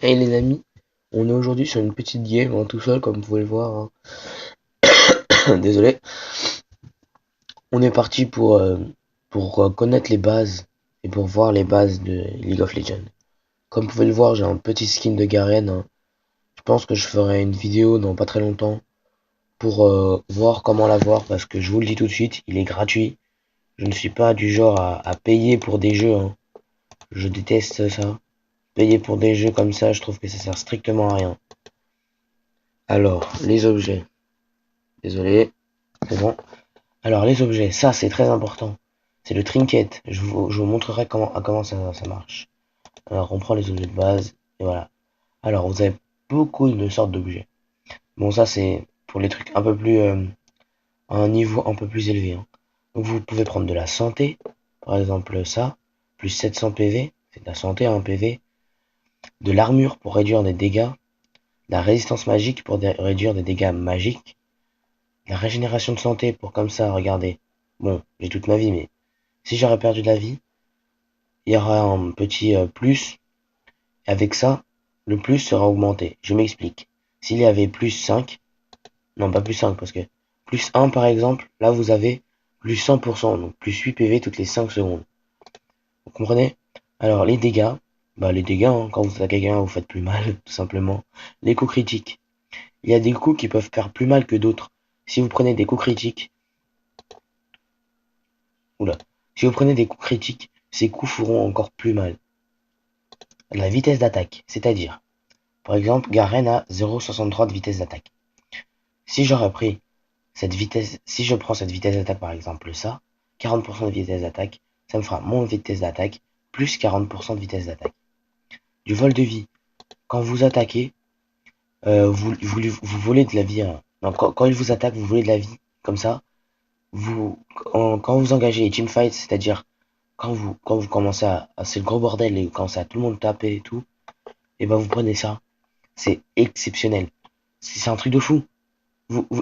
Hey les amis, on est aujourd'hui sur une petite game en tout seul comme vous pouvez le voir, hein. Désolé. On est parti pour connaître les bases et pour voir les bases de League of Legends. Comme vous pouvez le voir, j'ai un petit skin de Garen, hein. Je pense que je ferai une vidéo dans pas très longtemps pour voir comment l'avoir parce que je vous le dis tout de suite, il est gratuit. Je ne suis pas du genre à payer pour des jeux, hein. Je déteste ça. Payer pour des jeux comme ça, je trouve que ça sert strictement à rien. Alors, les objets. Désolé, c'est bon. Alors les objets, ça c'est très important. C'est le trinket. Je vous montrerai comment ça marche. Alors on prend les objets de base et voilà. Alors vous avez beaucoup de sortes d'objets. Bon ça c'est pour les trucs un peu plus à un niveau un peu plus élevé, hein. Donc vous pouvez prendre de la santé, par exemple ça, plus 700 PV, c'est de la santé à 1 PV, de l'armure pour réduire des dégâts, de la résistance magique pour réduire des dégâts magiques, la régénération de santé pour comme ça, regardez. Bon, j'ai toute ma vie mais si j'aurais perdu de la vie, il y aura un petit plus. Avec ça, le plus sera augmenté. Je m'explique. S'il y avait plus 5, non pas plus 5 parce que plus 1 par exemple, là vous avez plus 100%, donc plus 8 PV toutes les 5 secondes. Vous comprenez? Alors les dégâts, bah les dégâts, hein, quand vous attaquez quelqu'un, vous faites plus mal, tout simplement. Les coups critiques. Il y a des coups qui peuvent faire plus mal que d'autres. Si vous prenez des coups critiques, oula, si vous prenez des coups critiques, ces coups feront encore plus mal. La vitesse d'attaque, c'est-à-dire, par exemple, Garen a 0,63 de vitesse d'attaque. Si j'aurais pris cette vitesse, si je prends cette vitesse d'attaque par exemple ça, 40% de vitesse d'attaque, ça me fera mon vitesse d'attaque plus 40% de vitesse d'attaque. Du vol de vie, quand vous attaquez, vous volez de la vie, hein. Non, quand il vous attaque, vous volez de la vie, comme ça. Quand vous engagez les teamfights, c'est-à-dire quand vous commencez c'est le gros bordel et vous commencez à tout le monde taper et tout, et ben vous prenez ça. C'est exceptionnel. C'est un truc de fou.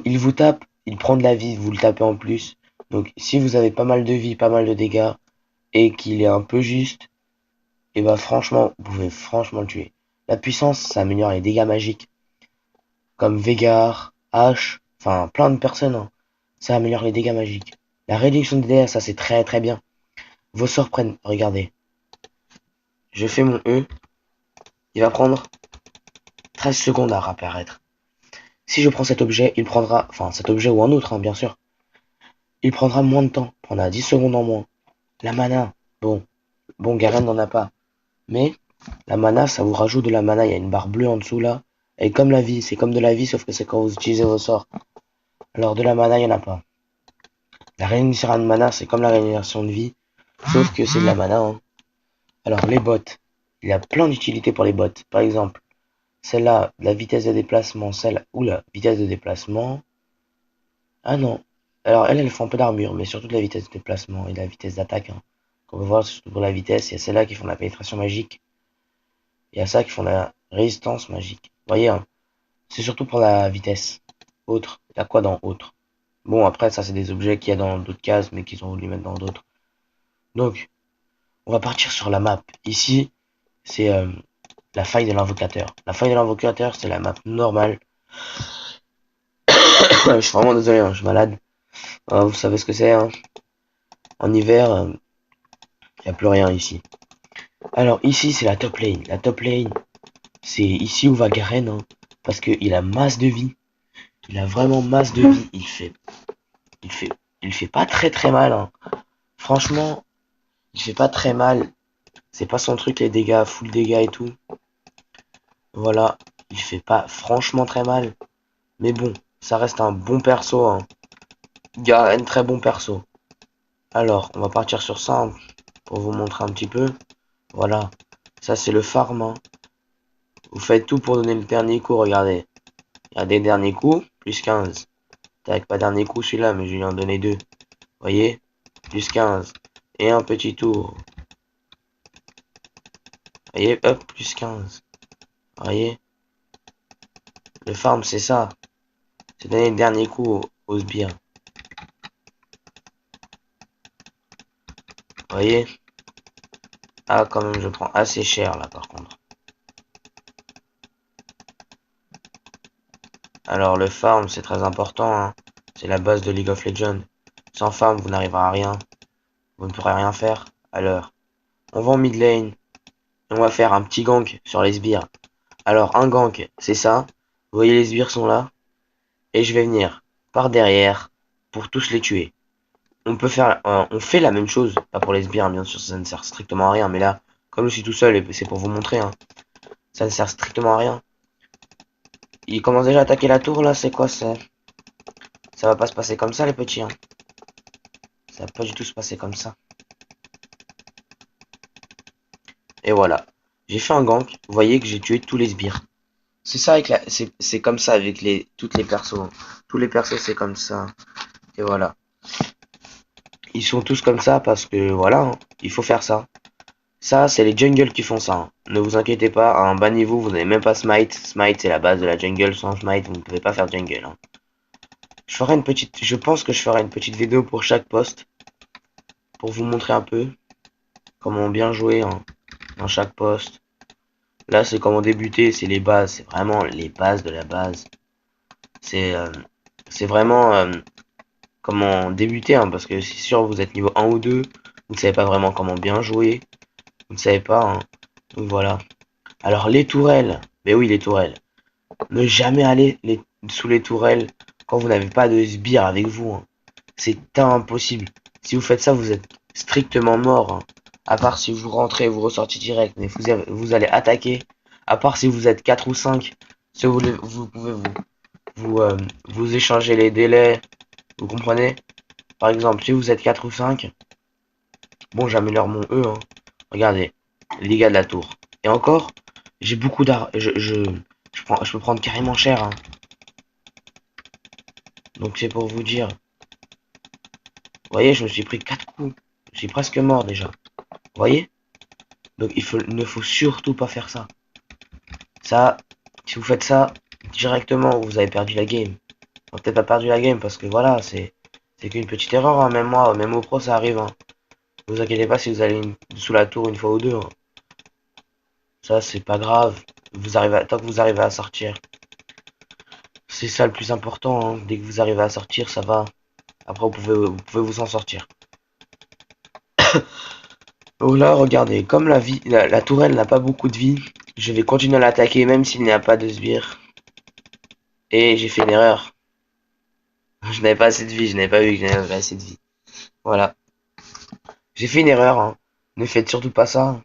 Il vous tape, il prend de la vie, vous le tapez en plus. Donc si vous avez pas mal de vie, pas mal de dégâts, et qu'il est un peu juste, et bah franchement, vous pouvez franchement le tuer. La puissance, ça améliore les dégâts magiques, comme Veigar, H, enfin plein de personnes, hein. Ça améliore les dégâts magiques. La réduction des dégâts, ça c'est très très bien. Vos sorts prennent, regardez, je fais mon E, il va prendre 13 secondes à réapparaître. Si je prends cet objet, il prendra, enfin cet objet ou un autre, hein, bien sûr, il prendra moins de temps, il prendra 10 secondes en moins. La mana, bon, Garen n'en a pas. Mais la mana, ça vous rajoute de la mana. Il y a une barre bleue en dessous là. Et comme la vie, c'est comme de la vie, sauf que c'est quand vous utilisez vos sorts. Alors de la mana, il n'y en a pas. La régénération de mana, c'est comme la régénération de vie, sauf que c'est de la mana, hein. Alors les bottes, il y a plein d'utilités pour les bottes. Par exemple, celle-là, la vitesse de déplacement, celle, ou la vitesse de déplacement. Ah non. Alors elles font un peu d'armure, mais surtout de la vitesse de déplacement et de la vitesse d'attaque, hein. Comme on peut voir, surtout pour la vitesse, il y a celles-là qui font de la pénétration magique. Il y a ça qui font de la résistance magique. Vous voyez, hein, c'est surtout pour la vitesse. Autre. Il y a quoi dans autre? Bon, après, ça, c'est des objets qu'il y a dans d'autres cases, mais qu'ils ont voulu mettre dans d'autres. Donc, on va partir sur la map. Ici, c'est la faille de l'invocateur. La faille de l'invocateur, c'est la map normale. Je suis vraiment désolé, hein, je suis malade. Vous savez ce que c'est, hein. En hiver, il n'y a plus rien ici. Alors, ici, c'est la top lane. La top lane, c'est ici où va Garen, hein, parce qu'il a masse de vie. Il a vraiment masse de vie. Il fait, il fait pas très très mal, hein. Franchement, il fait pas très mal. C'est pas son truc les dégâts, full dégâts et tout. Voilà, il fait pas franchement très mal. Mais bon, ça reste un bon perso, hein. Garen, très bon perso. Alors, on va partir sur ça, hein, pour vous montrer un petit peu. Voilà, ça c'est le farm, hein. Vous faites tout pour donner le dernier coup, regardez. Il y a des derniers coups, plus 15. Tac, pas dernier coup celui-là, mais je lui en donner deux. Voyez, plus 15. Et un petit tour. Voyez, hop, plus 15. Voyez, le farm c'est ça. C'est donner le dernier coup au sbire. Voyez. Ah, quand même, je prends assez cher là par contre. Alors le farm, c'est très important, hein. C'est la base de League of Legends. Sans farm, vous n'arriverez à rien. Vous ne pourrez rien faire. Alors, on va en mid lane. On va faire un petit gank sur les sbires. Alors, un gank, c'est ça. Vous voyez, les sbires sont là. Et je vais venir par derrière pour tous les tuer. On fait la même chose. Pas pour les sbires, hein, bien sûr, ça ne sert strictement à rien. Mais là, comme je suis tout seul, et c'est pour vous montrer, hein, ça ne sert strictement à rien. Il commence déjà à attaquer la tour, là. C'est quoi ça? Ça va pas se passer comme ça, les petits, hein. Ça va pas du tout se passer comme ça. Et voilà. J'ai fait un gank. Vous voyez que j'ai tué tous les sbires. C'est ça avec c'est comme ça avec toutes les persos, hein. Tous les persos c'est comme ça. Et voilà. Ils sont tous comme ça parce que voilà, hein, il faut faire ça. Ça, c'est les jungles qui font ça, hein. Ne vous inquiétez pas, à un bas niveau, vous n'avez même pas smite. Smite, c'est la base de la jungle. Sans smite, vous ne pouvez pas faire jungle, hein. Je pense que je ferai une petite vidéo pour chaque poste pour vous montrer un peu comment bien jouer, hein, dans chaque poste. Là, c'est comment débuter, c'est les bases, c'est vraiment les bases de la base. C'est euh, c'est vraiment comment débuter, hein, parce que c'est sûr, vous êtes niveau 1 ou 2, vous ne savez pas vraiment comment bien jouer, vous ne savez pas, hein. Donc voilà. Alors les tourelles, mais oui, les tourelles. Ne jamais aller sous les tourelles quand vous n'avez pas de sbire avec vous, hein. C'est impossible. Si vous faites ça, vous êtes strictement mort, hein. À part si vous rentrez, vous ressortez direct, mais vous allez attaquer. À part si vous êtes 4 ou 5, si vous pouvez vous échanger les délais, vous comprenez? Par exemple, si vous êtes 4 ou 5, bon, j'améliore mon E, hein. Regardez, les dégâts de la tour. Et encore, j'ai beaucoup d'art. Je peux prendre carrément cher, hein. Donc c'est pour vous dire. Vous voyez, je me suis pris 4 coups. Je suis presque mort déjà. Vous voyez? Donc il ne faut surtout pas faire ça. Ça, si vous faites ça, directement, vous avez perdu la game. Enfin, peut-être pas perdu la game parce que voilà, c'est qu'une petite erreur, hein. Même moi, même au pro, ça arrive, hein. Ne vous inquiétez pas si vous allez sous la tour une fois ou deux, hein. Ça, c'est pas grave. Tant que vous arrivez à sortir. C'est ça le plus important, hein. Dès que vous arrivez à sortir, ça va. Après, vous pouvez vous en sortir. Donc là, regardez, comme la tourelle n'a pas beaucoup de vie, je vais continuer à l'attaquer même s'il n'y a pas de sbire. Et j'ai fait une erreur. Je n'avais pas assez de vie, je n'avais pas vu que j'avais assez de vie. Voilà. J'ai fait une erreur, hein. Ne faites surtout pas ça.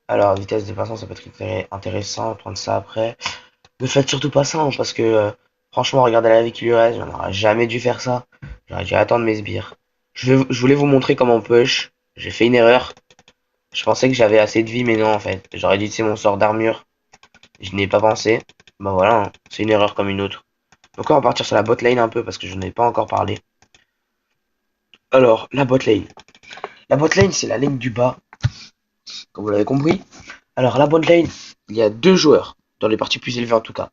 Alors, vitesse de façon, ça peut être intéressant, prendre ça après. Ne faites surtout pas ça, hein, parce que franchement, regardez la vie qui lui reste, j'en aurais jamais dû faire ça. J'aurais dû attendre mes sbires. Je voulais vous montrer comment push. J'ai fait une erreur. Je pensais que j'avais assez de vie, mais non, en fait. J'aurais dû utiliser mon sort d'armure. Je n'y ai pas pensé. Bah voilà, hein. C'est une erreur comme une autre. Donc on va partir sur la bot lane un peu, parce que je n'en ai pas encore parlé. Alors, la bot lane. La bot lane, c'est la lane du bas, comme vous l'avez compris. Alors, la bot lane, il y a deux joueurs, dans les parties plus élevées en tout cas.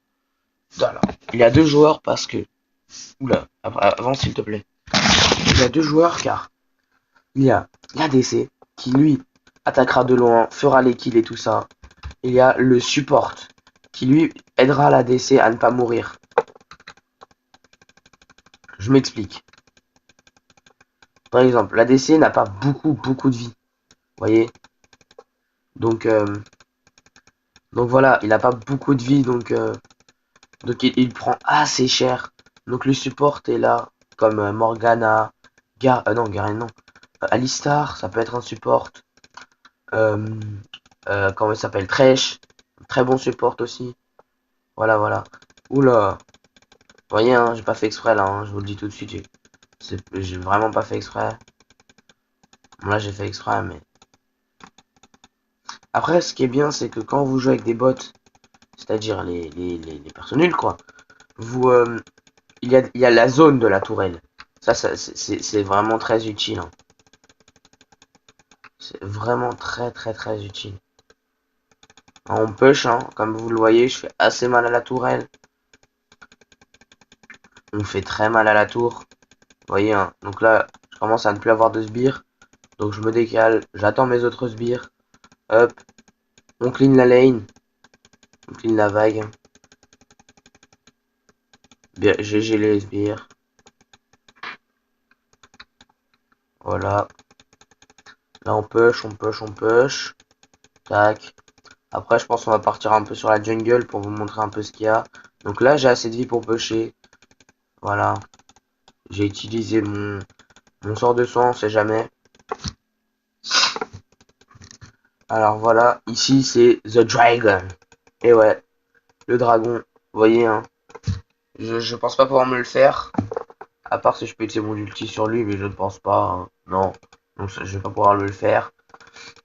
Voilà. Il y a deux joueurs parce que... Oula, avant s'il te plaît. Il y a deux joueurs car il y a l'ADC qui lui attaquera de loin, fera les kills et tout ça. Il y a le support qui lui aidera l'ADC à ne pas mourir. Je m'explique. Par exemple, l'ADC n'a pas beaucoup de vie. Vous voyez? Donc, voilà, il n'a pas beaucoup de vie, donc il prend assez cher. Donc le support est là, comme Morgana, non, Garen non. Alistar, ça peut être un support. Euh, comment il s'appelle? Thresh, très bon support aussi. Voilà, voilà. Oula, vous voyez, hein, j'ai pas fait exprès là, hein, je vous le dis tout de suite. J'ai vraiment pas fait exprès. Bon, là, j'ai fait exprès, mais. Après, ce qui est bien, c'est que quand vous jouez avec des bots, c'est-à-dire les personnes nulles, quoi, vous, il y a la zone de la tourelle. Ça c'est vraiment très utile, hein. C'est vraiment très utile. On push, hein, comme vous le voyez, je fais assez mal à la tourelle. On fait très mal à la tour. Vous voyez, hein. Donc là, je commence à ne plus avoir de sbires. Donc je me décale, j'attends mes autres sbires. Hop, on clean la lane. On clean la vague. GG les sbires. Voilà. Là, on push, on push, on push. Tac. Après, je pense qu'on va partir un peu sur la jungle pour vous montrer un peu ce qu'il y a. Donc là, j'ai assez de vie pour pusher. Voilà. J'ai utilisé mon sort de soin, on sait jamais. Alors voilà, ici c'est The Dragon. Et ouais, le dragon. Vous voyez, hein. Je pense pas pouvoir me le faire. À part si je peux utiliser mon ulti sur lui, mais je ne pense pas, hein. Non. Donc je vais pas pouvoir le faire.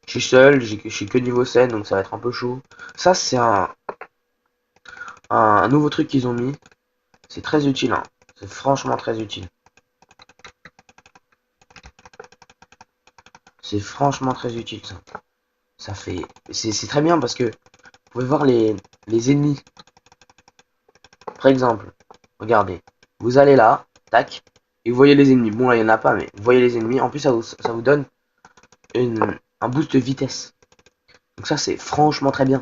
Je suis seul, je suis que niveau scène, donc ça va être un peu chaud. Ça, c'est un nouveau truc qu'ils ont mis. C'est très utile, hein. C'est franchement très utile. C'est franchement très utile, ça. Ça fait... C'est très bien parce que vous pouvez voir les ennemis. Par exemple, regardez. Vous allez là, tac, et vous voyez les ennemis. Bon, là, il n'y en a pas, mais vous voyez les ennemis. En plus, ça vous donne un boost de vitesse. Donc ça, c'est franchement très bien.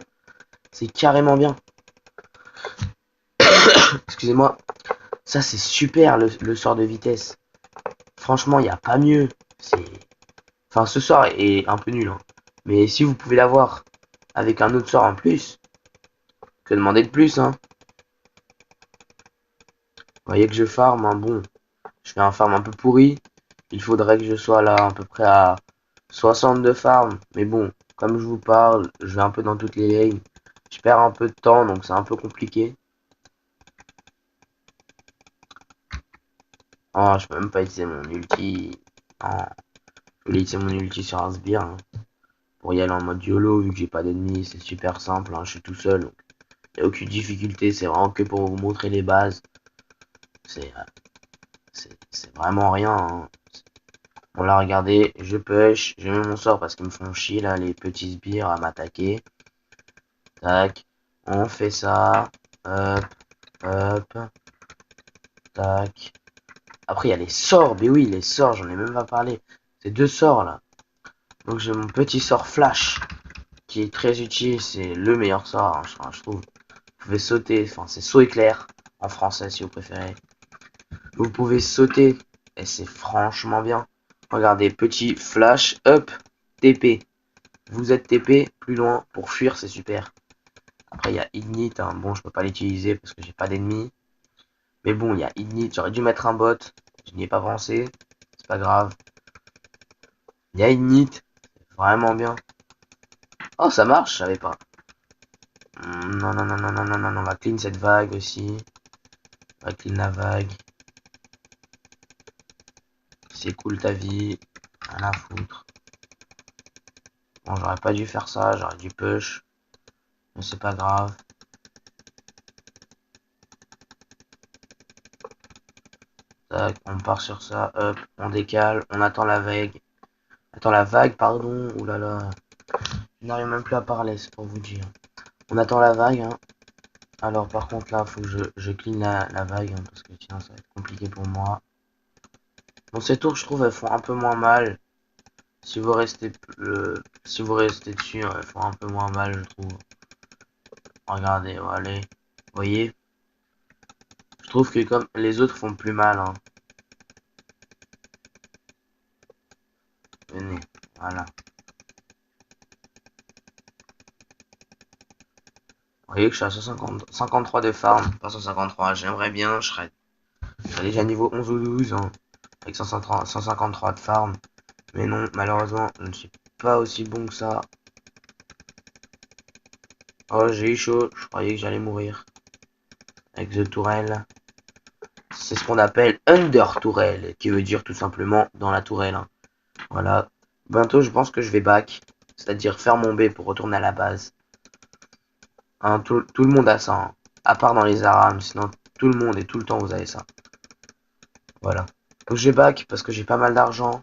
C'est carrément bien. Excusez-moi. Ça, c'est super, le sort de vitesse. Franchement, il n'y a pas mieux. C'est... Enfin, ce sort est un peu nul, hein. Mais si vous pouvez l'avoir avec un autre sort en plus, que demander de plus, hein. Vous voyez que je farm, hein. Bon, je fais un farm un peu pourri. Il faudrait que je sois là à peu près à 60 de farm. Mais bon, comme je vous parle, je vais un peu dans toutes les lanes. Je perds un peu de temps, donc c'est un peu compliqué. Oh, je peux même pas utiliser mon ulti. Oh, je voulais utiliser mon ulti sur un sbire, hein, pour y aller en mode YOLO, vu que j'ai pas d'ennemis. C'est super simple, hein, je suis tout seul. Donc il n'y a aucune difficulté, c'est vraiment que pour vous montrer les bases. C'est vraiment rien, hein. Bon là regardez, je push, je mets mon sort parce qu'ils me font chier là les petits sbires à m'attaquer. Tac, on fait ça. Hop, hop, tac. Après il y a les sorts, mais oui les sorts, j'en ai même pas parlé. C'est deux sorts là. Donc j'ai mon petit sort flash qui est très utile, c'est le meilleur sort, hein, je trouve. Vous pouvez sauter, enfin c'est saut éclair en français si vous préférez. Vous pouvez sauter et c'est franchement bien. Regardez, petit flash, hop, TP. Vous êtes TP plus loin pour fuir, c'est super. Après, il y a Ignite, hein. Bon, je peux pas l'utiliser parce que j'ai pas d'ennemis. Mais bon, il y a Ignite. J'aurais dû mettre un bot. Je n'y ai pas pensé. C'est pas grave. Il y a Ignite. Vraiment bien. Oh, ça marche, je savais pas. Non, non, non, non, non, non, non, on va clean cette vague aussi. On va clean la vague. C'est cool ta vie. Rien à foutre. Bon, j'aurais pas dû faire ça. J'aurais dû push. Mais c'est pas grave. Tac, on part sur ça. Hop, on décale. On attend la vague. Attends, la vague, pardon. Ouh là là. Je n'arrive même plus à parler, c'est pour vous dire. On attend la vague, hein. Alors par contre là, faut que je clean la vague, hein, parce que sinon ça va être compliqué pour moi. Bon, ces tours, je trouve, elles font un peu moins mal. Si vous restez, si vous restez dessus, elles font un peu moins mal, je trouve. Regardez, allez. Vous voyez? Je trouve que comme les autres font plus mal, hein. Venez, voilà. Vous voyez que je suis à 53 de farm, pas 153. J'aimerais bien, je serais déjà niveau 11 ou 12, hein, avec 153 de farm. Mais non, malheureusement, je ne suis pas aussi bon que ça. Oh, j'ai eu chaud, je croyais que j'allais mourir. Avec The Tourelle. C'est ce qu'on appelle Under Tourelle, qui veut dire tout simplement dans la tourelle, hein. Voilà. Bientôt, je pense que je vais back. C'est-à-dire faire mon B pour retourner à la base. Hein, tout le monde a ça, hein. À part dans les ARAM, sinon tout le monde et tout le temps vous avez ça. Voilà. Donc je vais back parce que j'ai pas mal d'argent.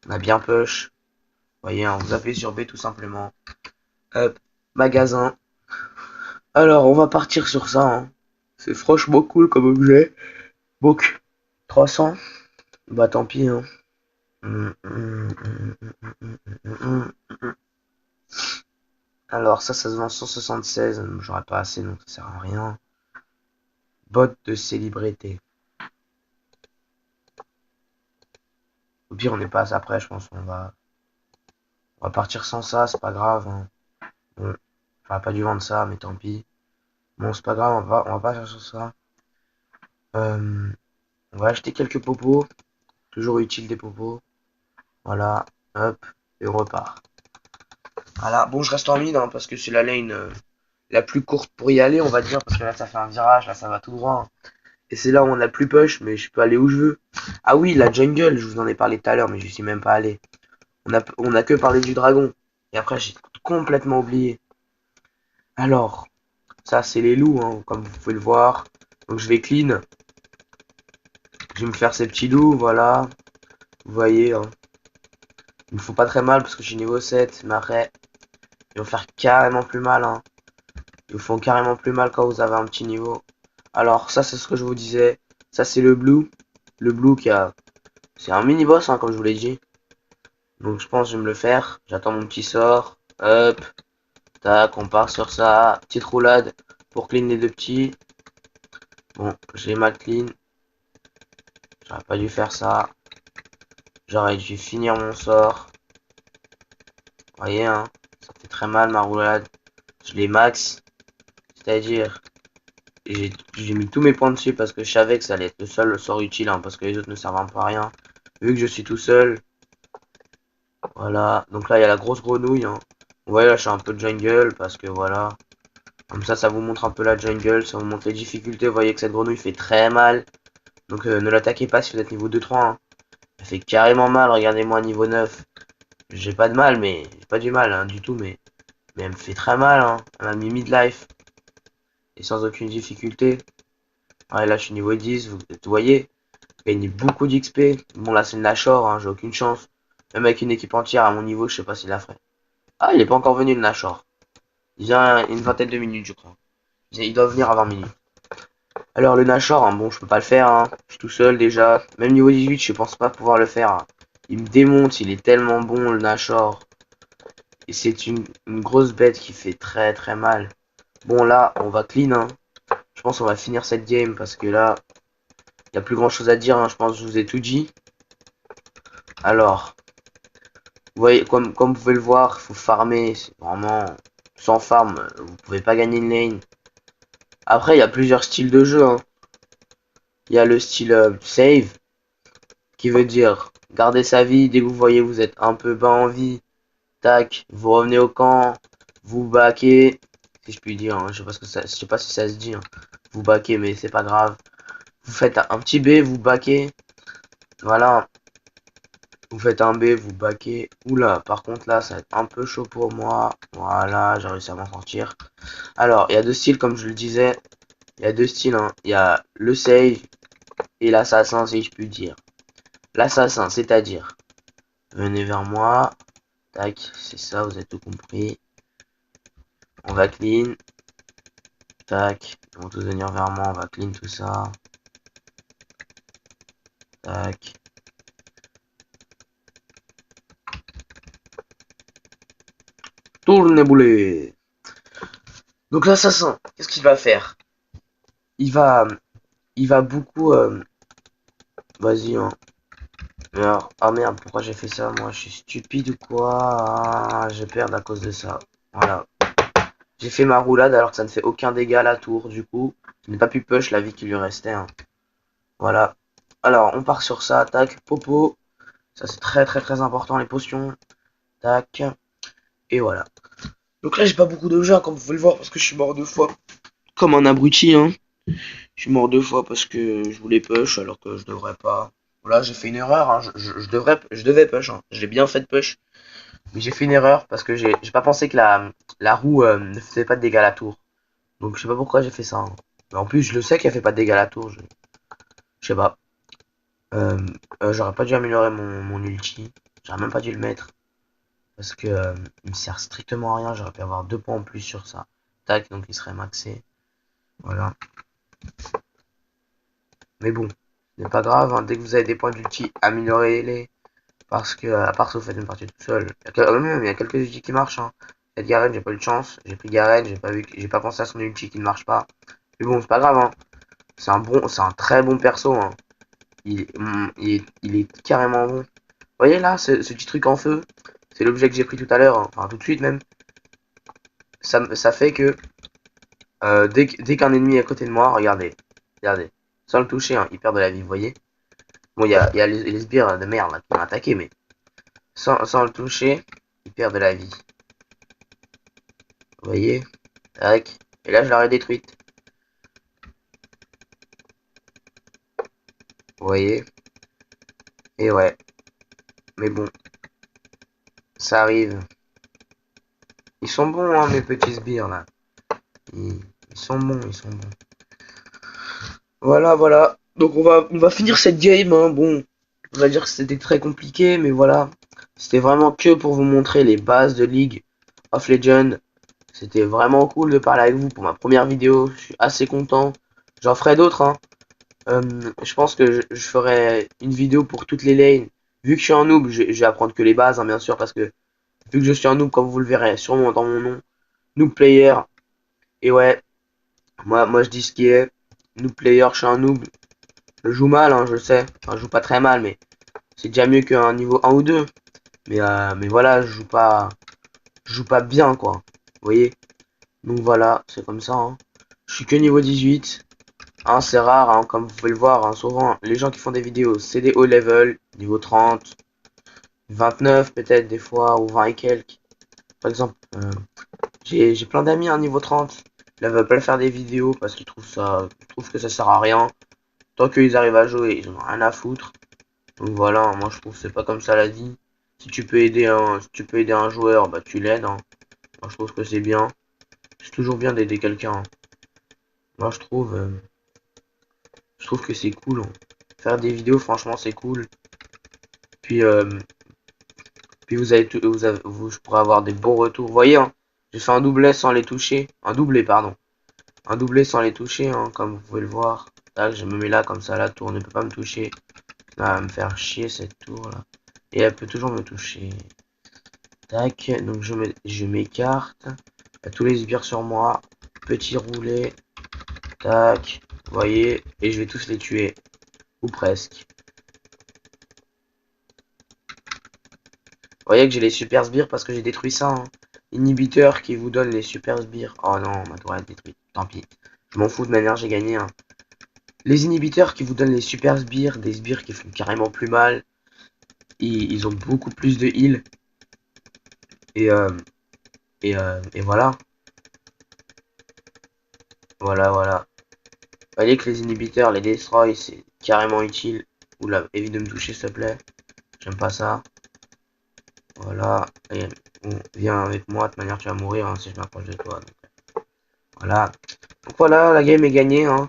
On a bien push. Vous voyez, hein, vous appuyez sur B tout simplement. Hop, magasin. Alors, on va partir sur ça, hein. C'est franchement cool comme objet. Donc, 300. Bah tant pis, hein. Alors, ça se vend 176. J'aurais pas assez, donc ça sert à rien. Bot de célébrité. Au pire, on n'est pas après, je pense. On va partir sans ça, c'est pas grave. Hein. Bon, j'aurais pas dû vendre ça, mais tant pis. Bon, c'est pas grave, on va pas chercher ça. Euh, on va acheter quelques popos. Toujours utile des popos. Voilà, hop, et on repart. Voilà, bon, je reste en mid hein, parce que c'est la lane la plus courte pour y aller, on va dire, parce que là, ça fait un virage, là, ça va tout droit. Hein. Et c'est là où on a plus push, mais je peux aller où je veux. Ah oui, la jungle, je vous en ai parlé tout à l'heure, mais je suis même pas allé. On a que parlé du dragon. Et après, j'ai complètement oublié. Alors, ça, c'est les loups, hein, comme vous pouvez le voir. Donc, je vais clean. Je vais me faire ces petits loups, voilà. Vous voyez, hein. Il me faut pas très mal parce que je suis niveau 7, mais après, ils vont faire carrément plus mal, hein. Ils vous font carrément plus mal quand vous avez un petit niveau. Alors, ça, c'est ce que je vous disais. Ça, c'est le blue. Le blue qui a... C'est un mini-boss, hein, comme je vous l'ai dit. Donc, je pense que je vais me le faire. J'attends mon petit sort. Hop. Tac, on part sur ça. Petite roulade pour clean les deux petits. Bon, j'ai mal clean. J'aurais pas dû faire ça. J'aurais dû finir mon sort. Vous voyez, hein. Ça fait très mal, ma roulade. Je l'ai max. C'est-à-dire... J'ai mis tous mes points dessus parce que je savais que ça allait être le seul sort utile, hein, parce que les autres ne servent un peu à rien. Vu que je suis tout seul. Voilà. Donc là, il y a la grosse grenouille. Hein. Vous voyez, là, je suis un peu de jungle parce que voilà. Comme ça vous montre un peu la jungle. Ça vous montre les difficultés. Vous voyez que cette grenouille fait très mal. Donc ne l'attaquez pas si vous êtes niveau 2-3. Hein. Elle fait carrément mal. Regardez-moi niveau 9. J'ai pas de mal, mais... J'ai pas du mal, hein, du tout, mais elle me fait très mal. Hein. Elle m'a mis midlife. Et sans aucune difficulté. Ouais, là, je suis niveau 10. Vous voyez, je gagne beaucoup d'XP. Bon, là, c'est le Nashor. Hein, j'ai aucune chance. Même avec une équipe entière à mon niveau, je sais pas s'il la ferait. Ah, il est pas encore venu le Nashor. Il vient une vingtaine de minutes, je crois. Il doit venir à 20 minutes. Alors, le Nashor, hein, bon, je peux pas le faire. Hein. Je suis tout seul déjà. Même niveau 18, je pense pas pouvoir le faire. Hein. Il me démonte, il est tellement bon, le Nashor. Et c'est une grosse bête qui fait très très mal. Bon, là, on va clean. Hein. Je pense qu'on va finir cette game parce que là, il n'y a plus grand chose à dire. Hein. Je pense que je vous ai tout dit. Alors, vous voyez, comme vous pouvez le voir, il faut farmer. C'est vraiment sans farm, vous pouvez pas gagner une lane. Après, il y a plusieurs styles de jeu. Hein. Il y a le style save, qui veut dire garder sa vie. Dès que vous voyez vous êtes un peu bas en vie, tac, vous revenez au camp, vous backez, si je puis dire. Hein. Je sais pas je sais pas si ça se dit. Hein. Vous backez, mais c'est pas grave. Vous faites un petit B, vous backez. Voilà. Vous faites un B, vous backez. Oula, par contre là, ça va être un peu chaud pour moi. Voilà, j'ai réussi à m'en sortir. Alors, il y a deux styles, comme je le disais. Il y a deux styles. Hein. Il y a le save et l'assassin, si je puis dire. L'assassin, c'est-à-dire, venez vers moi. Tac, c'est ça, vous avez tout compris. On va clean. Tac, ils vont tous venir vers moi, on va clean tout ça. Tac. Tourne boulet. Donc l'assassin, qu'est-ce qu'il va faire? Il va, il va beaucoup. Vas-y. Hein. Alors, ah merde, pourquoi j'ai fait ça? Moi, je suis stupide ou quoi? Ah, je perds à cause de ça. Voilà. J'ai fait ma roulade alors que ça ne fait aucun dégât à la tour. Du coup, je n'ai pas pu push la vie qui lui restait. Hein. Voilà. Alors, on part sur ça. Tac, popo. Ça, c'est très très très important, les potions. Tac. Et voilà. Donc là, j'ai pas beaucoup de jeux, comme vous pouvez le voir, parce que je suis mort deux fois. Comme un abruti, hein. Je suis mort deux fois parce que je voulais push alors que je devrais pas. Voilà, j'ai fait une erreur. Hein. Je devais push. Hein. Je l'ai bien fait de push. Mais j'ai fait une erreur parce que j'ai pas pensé que la roue ne faisait pas de dégâts à la tour. Donc je sais pas pourquoi j'ai fait ça. Hein. Mais en plus, je le sais qu'elle fait pas de dégâts à la tour. Je sais pas. Euh, J'aurais pas dû améliorer mon ulti. J'aurais même pas dû le mettre. Parce que il me sert strictement à rien. J'aurais pu avoir 2 points en plus sur ça. Tac, donc il serait maxé. Voilà. Mais bon, ce n'est pas grave. Hein. Dès que vous avez des points d'ulti, améliorez-les. Parce que, à part si vous faites une partie tout seul. Il y a quelques ultis qui marchent. Hein. Cette Garen, j'ai pas eu de chance. J'ai pris Garen, j'ai pas pensé à son ulti qui ne marche pas. Mais bon, c'est pas grave. Hein. c'est un très bon perso, hein. Il est carrément bon. Vous voyez là, ce petit truc en feu, c'est l'objet que j'ai pris tout à l'heure, hein. Enfin tout de suite même. Ça fait que dès qu'un ennemi est à côté de moi, regardez, sans le toucher, hein, il perd de la vie, vous voyez. Bon, il y a les sbires de merde là, qui m'ont attaqué, mais sans le toucher, il perd de la vie. Vous voyez? Tac. Et là, je l'aurais détruite. Vous voyez? Et ouais. Mais bon, ça arrive. Ils sont bons, hein, mes petits sbires là. Ils sont bons, ils sont bons. Voilà, voilà. Donc on va finir cette game, hein. Bon, on va dire que c'était très compliqué, mais voilà. C'était vraiment que pour vous montrer les bases de League of Legends. C'était vraiment cool de parler avec vous pour ma première vidéo. Je suis assez content. J'en ferai d'autres, hein. Je pense que je ferai une vidéo pour toutes les lanes. Vu que je suis un noob, je vais apprendre que les bases, hein, bien sûr, parce que vu que je suis un noob, comme vous le verrez sûrement dans mon nom, noob player. Et ouais, moi je dis ce qui est. Noob player, je suis un noob. Je joue mal, hein, je sais. Enfin, je joue pas très mal, mais c'est déjà mieux qu'un niveau un ou 2. Mais voilà, je joue pas bien, quoi. Vous voyez? Donc voilà, c'est comme ça, hein. Je suis que niveau 18. Hein, c'est rare, hein, comme vous pouvez le voir, hein, souvent les gens qui font des vidéos, c'est des haut level, niveau 30, 29 peut-être des fois, ou 20 et quelques. Par exemple, j'ai plein d'amis à niveau 30. Ils ne veulent pas faire des vidéos parce ils trouvent que ça sert à rien. Tant qu'ils arrivent à jouer, ils en ont rien à foutre. Donc voilà, hein, moi je trouve que c'est pas comme ça la vie. Si tu peux aider un joueur, bah tu l'aides, hein. Moi je trouve que c'est bien. C'est toujours bien d'aider quelqu'un, hein. Moi je trouve que c'est cool, hein. Faire des vidéos, franchement c'est cool. Puis, puis je pourrais avoir des bons retours. Vous voyez, hein, j'ai fait un doublé sans les toucher. Un doublé, pardon. Un doublé sans les toucher, hein, comme vous pouvez le voir. Là, je me mets là, comme ça, la tour ne peut pas me toucher. Elle va me faire chier cette tour là. Et elle peut toujours me toucher. Tac, donc je m'écarte. Tous les sbires sur moi. Petit roulé. Tac. Vous voyez. Et je vais tous les tuer. Ou presque. Vous voyez que j'ai les super sbires parce que j'ai détruit ça, hein. Inhibiteur qui vous donne les super sbires. Oh non, ma tour est détruite. Tant pis. Je m'en fous, de manière, j'ai gagné, hein. Les inhibiteurs qui vous donnent les super sbires, des sbires qui font carrément plus mal. Ils ont beaucoup plus de heal. Et, euh, et voilà. Voilà, voilà. Vous voyez que les inhibiteurs, les destroy, c'est carrément utile. Oula, évite de me toucher, s'il te plaît. J'aime pas ça. Voilà. Et, bon, viens avec moi, de toute manière, tu vas mourir, hein, si je m'approche de toi. Donc, voilà. Donc voilà, la game est gagnée, hein.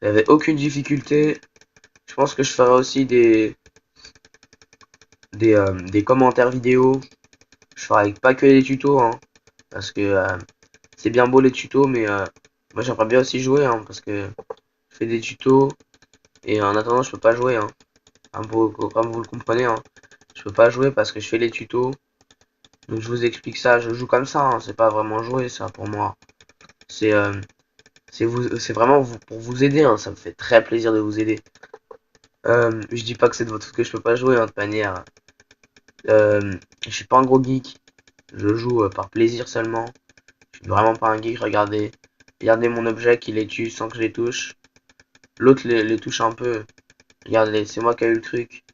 Il n'y avait aucune difficulté. Je pense que je ferai aussi des commentaires vidéo. Je ferai pas que des tutos, hein, parce que c'est bien beau les tutos, mais moi j'aimerais bien aussi jouer, hein, parce que je fais des tutos et en attendant je peux pas jouer, hein. Comme vous le comprenez, hein, je peux pas jouer parce que je fais les tutos. Donc je vous explique ça, je joue comme ça, hein, c'est pas vraiment jouer ça pour moi. C'est c'est vraiment pour vous aider, hein, ça me fait très plaisir de vous aider. Je dis pas que c'est de votre faute que je peux pas jouer, hein, de manière. Je suis pas un gros geek, je joue par plaisir seulement. Je suis vraiment pas un geek, regardez. Regardez mon objet qui les tue sans que je les touche. L'autre les touche un peu. Regardez, c'est moi qui ai eu le truc.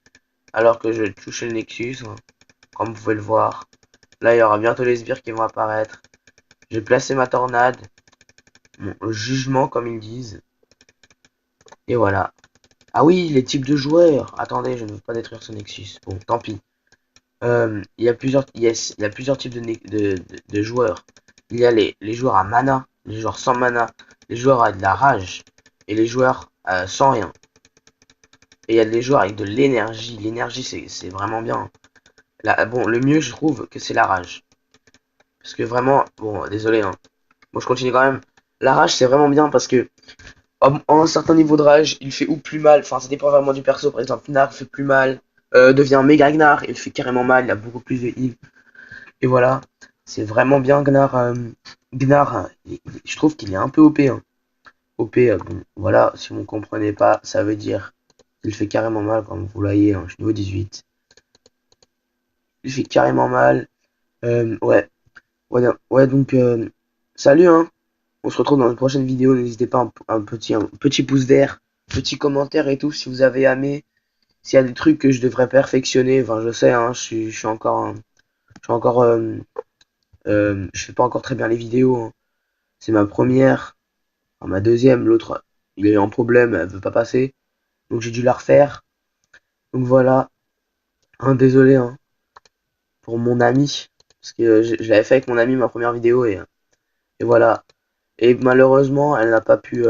Alors que je touchais le Nexus, hein, comme vous pouvez le voir. Là, il y aura bientôt les sbires qui vont apparaître. J'ai placé ma tornade. Mon jugement, comme ils disent. Et voilà. Ah oui, les types de joueurs. Attendez, je ne veux pas détruire ce Nexus. Bon, tant pis. Il y a il y a plusieurs types de joueurs. Il y a les joueurs à mana, les joueurs sans mana, les joueurs avec de la rage et les joueurs sans rien. Et il y a des joueurs avec de l'énergie. L'énergie, c'est vraiment bien. Là, bon, le mieux, je trouve que c'est la rage. Parce que vraiment, bon, désolé, hein. Bon, je continue quand même. La rage, c'est vraiment bien parce que en un certain niveau de rage, il fait ou plus mal. Enfin, ça dépend vraiment du perso. Par exemple, Gnar fait plus mal. Devient méga Gnar, il fait carrément mal. Il a beaucoup plus de heal. Et voilà, c'est vraiment bien Gnar. Gnar, je trouve qu'il est un peu OP, hein. OP, bon, voilà, si vous ne comprenez pas, ça veut dire qu'il fait carrément mal, comme vous voyez, hein, je suis niveau 18. Il fait carrément mal. Ouais, ouais, donc, salut, hein. On se retrouve dans une prochaine vidéo. N'hésitez pas un petit pouce vert, petit commentaire et tout si vous avez aimé. S'il y a des trucs que je devrais perfectionner, enfin, je sais, hein, je suis encore, je suis encore, je fais pas encore très bien les vidéos, hein. C'est ma première, enfin, ma deuxième, l'autre, il a eu un problème, elle veut pas passer, donc j'ai dû la refaire. Donc voilà, hein, désolé, hein, pour mon ami, parce que je l'avais fait avec mon ami ma première vidéo et voilà. Et malheureusement, elle n'a pas pu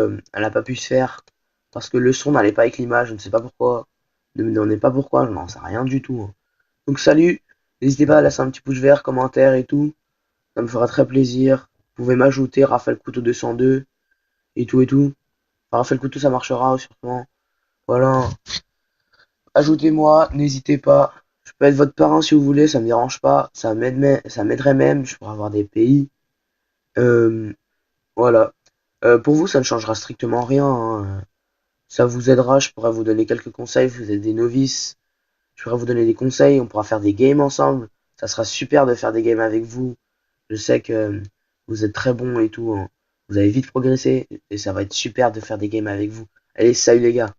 se faire parce que le son n'allait pas avec l'image. Je ne sais pas pourquoi. Ne me demandez pas pourquoi, je n'en sais rien du tout, hein. Donc salut, n'hésitez pas à laisser un petit pouce vert, commentaire et tout. Ça me fera très plaisir. Vous pouvez m'ajouter Raphaël Couteau 202 et tout et tout. Enfin, Raphaël Couteau, ça marchera sûrement. Voilà. Ajoutez-moi, n'hésitez pas. Je peux être votre parrain si vous voulez, ça me dérange pas. Ça m'aiderait même. Je pourrais avoir des pays. Euh, voilà. Pour vous, ça ne changera strictement rien, hein. Ça vous aidera, je pourrais vous donner quelques conseils, vous êtes des novices, je pourrais vous donner des conseils, on pourra faire des games ensemble. Ça sera super de faire des games avec vous. Je sais que vous êtes très bon et tout, hein. Vous avez vite progressé et ça va être super de faire des games avec vous. Allez, salut les gars.